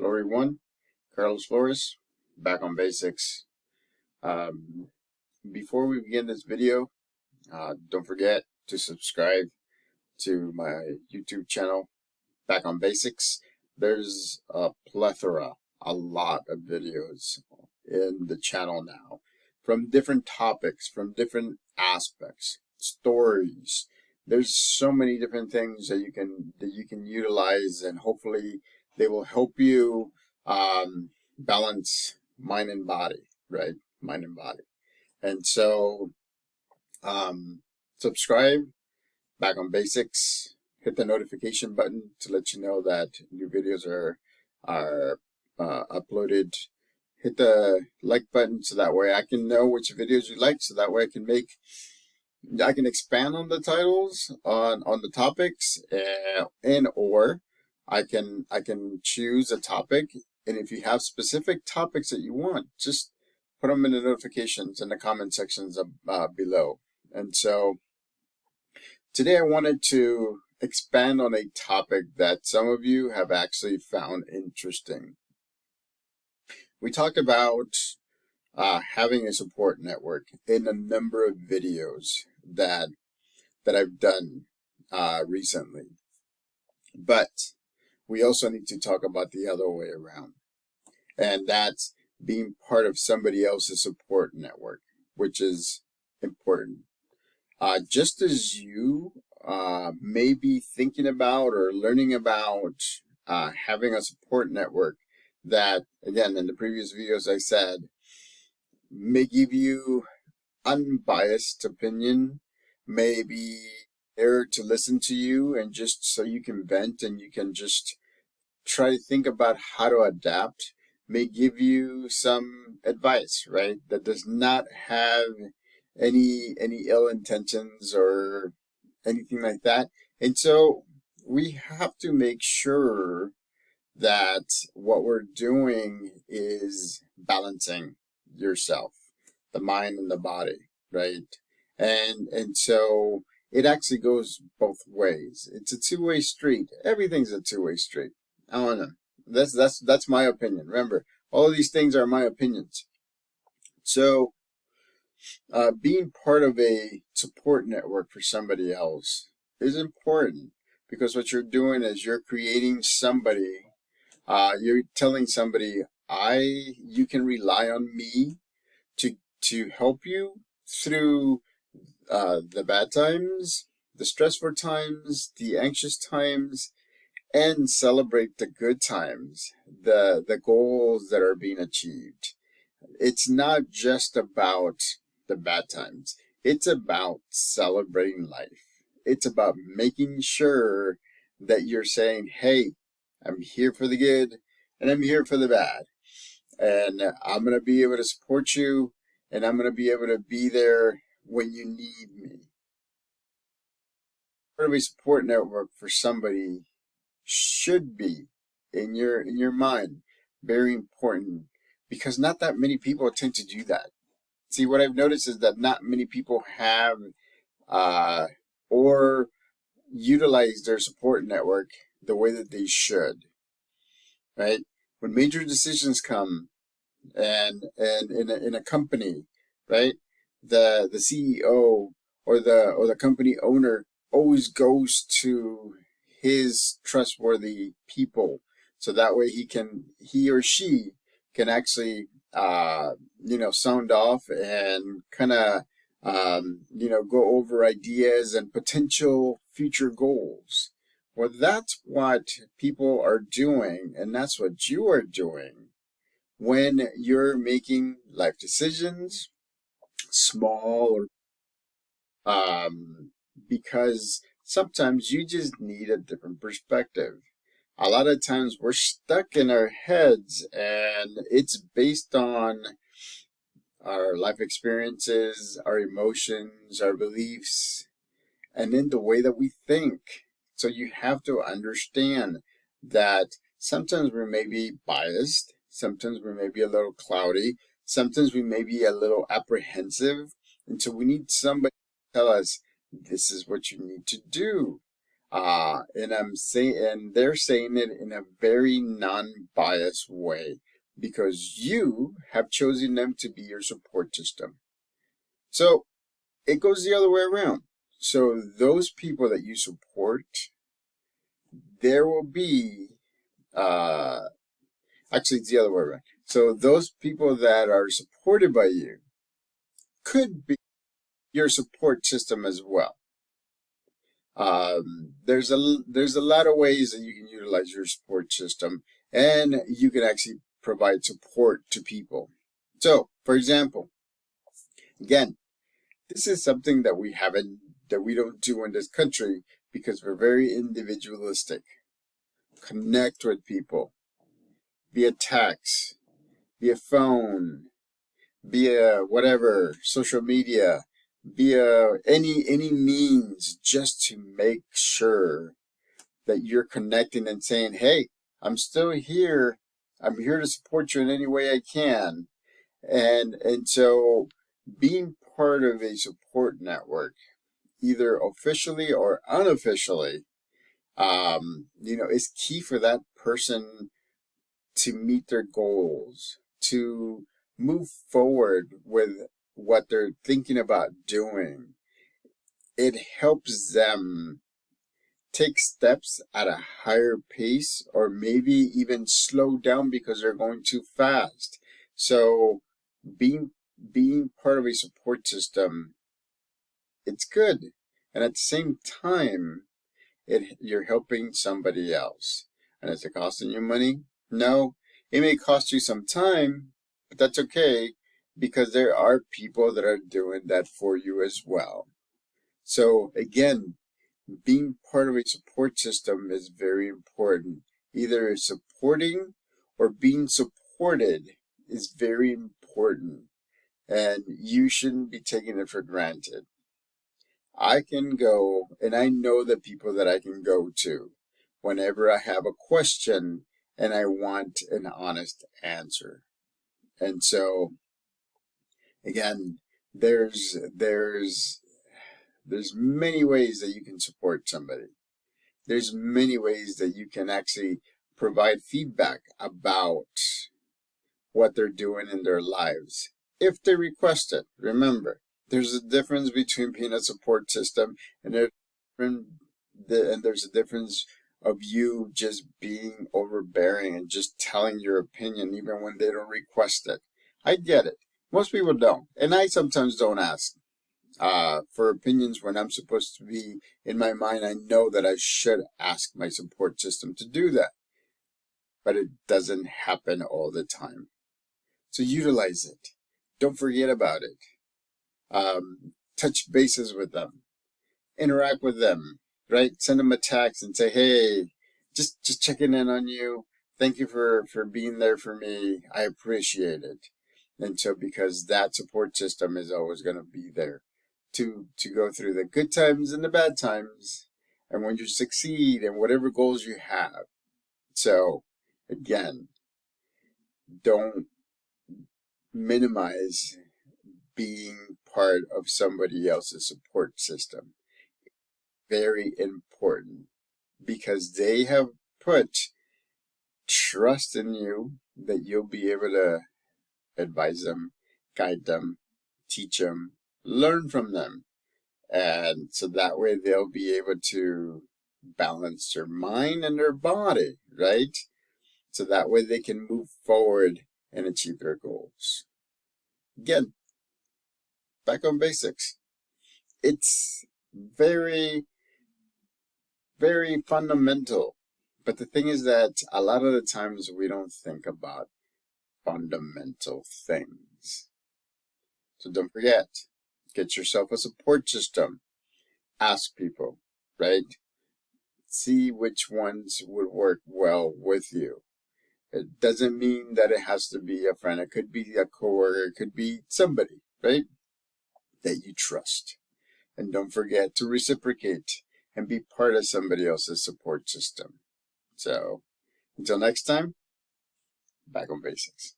Hello everyone, Carlos Flores, back on basics. Um, Before we begin this video, don't forget to subscribe to my YouTube channel, Back on Basics. There's a plethora, a lot of videos in the channel now from different topics, from different aspects, stories. There's so many different things that you can utilize, and hopefully they will help you balance mind and body, right? Mind and body. And so subscribe, Back on Basics. Hit the notification button to let you know that new videos are uploaded. Hit the like button so that way I can know which videos you like, so that way I can expand on the titles, on the topics, and or I can choose a topic, and if you have specific topics that you want, just put them in the notifications in the comment sections below. And so today I wanted to expand on a topic that some of you have actually found interesting. We talked about having a support network in a number of videos that I've done recently. But we also need to talk about the other way around, and that's being part of somebody else's support network, which is important. Just as you may be thinking about or learning about having a support network that, again, in the previous videos I said, may give you unbiased opinion, may be there to listen to you and just so you can vent and you can just try to think about how to adapt, may give you some advice, right? That does not have any ill intentions or anything like that. And so we have to make sure that what we're doing is balancing yourself, the mind and the body, right? And so it actually goes both ways. It's a two-way street. Everything's a two-way street. I don't know. That's my opinion. Remember, all of these things are my opinions. So being part of a support network for somebody else is important, because what you're doing is you're creating somebody, you're telling somebody, you can rely on me to help you through the bad times, the stressful times, the anxious times, and celebrate the good times, the goals that are being achieved. It's not just about the bad times. It's about celebrating life. It's about making sure that you're saying, hey, I'm here for the good and I'm here for the bad. And I'm going to be able to support you, and I'm going to be able to be there when you need me. Part of a support network for somebody should be, in your mind, very important, because not that many people tend to do that. See, what I've noticed is that not many people have or utilize their support network the way that they should, right? When major decisions come, and in a company, right, the CEO or the company owner always goes to his trustworthy people, so that way he or she can actually sound off and kind of go over ideas and potential future goals. Well, that's what people are doing, and that's what you are doing when you're making life decisions, small or because sometimes you just need a different perspective. A lot of times we're stuck in our heads, and it's based on our life experiences, our emotions, our beliefs, and in the way that we think. So you have to understand that sometimes we may be biased, sometimes we may be a little cloudy, sometimes we may be a little apprehensive, and so we need somebody to tell us, this is what you need to do. And they're saying it in a very non-biased way because you have chosen them to be your support system. So it goes the other way around. So those people that you support, there will be, actually it's the other way around. So those people that are supported by you could be your support system as well. There's a lot of ways that you can utilize your support system, and you can actually provide support to people. So, for example, again, this is something that we don't do in this country because we're very individualistic. Connect with people via text, via phone, via whatever, social media, via any means, just to make sure that you're connecting and saying, hey, I'm still here. I'm here to support you in any way I can. And so being part of a support network, either officially or unofficially, is key for that person to meet their goals, to move forward with what they're thinking about doing. It helps them take steps at a higher pace, or maybe even slow down because they're going too fast. So being part of a support system, it's good. And at the same time, you're helping somebody else. And is it costing you money? No. It may cost you some time, but that's okay because there are people that are doing that for you as well. So again, being part of a support system is very important. Either supporting or being supported is very important, and you shouldn't be taking it for granted. I can go, and I know the people that I can go to whenever I have a question and I want an honest answer. And so, again, there's many ways that you can support somebody. There's many ways that you can actually provide feedback about what they're doing in their lives if they request it. Remember, there's a difference between being a support system and there's a difference of you just being overbearing and just telling your opinion even when they don't request it. I get it. Most people don't, and I sometimes don't ask for opinions when I'm supposed to be, in my mind, I know that I should ask my support system to do that. But it doesn't happen all the time. So utilize it. Don't forget about it. Touch bases with them. Interact with them, right? Send them a text and say, hey, just checking in on you. Thank you for being there for me. I appreciate it. And so because that support system is always going to be there to go through the good times and the bad times, and when you succeed and whatever goals you have. So again, don't minimize being part of somebody else's support system. Very important because they have put trust in you that you'll be able to advise them, guide them, teach them, learn from them. And so that way they'll be able to balance their mind and their body, right? So that way they can move forward and achieve their goals. Again, back on basics. It's very, very fundamental. But the thing is that a lot of the times we don't think about fundamental things. So don't forget, get yourself a support system. Ask people, right? See which ones would work well with you. It doesn't mean that it has to be a friend. It could be a coworker. It could be somebody, right? That you trust. And don't forget to reciprocate and be part of somebody else's support system. So, until next time, back on basics.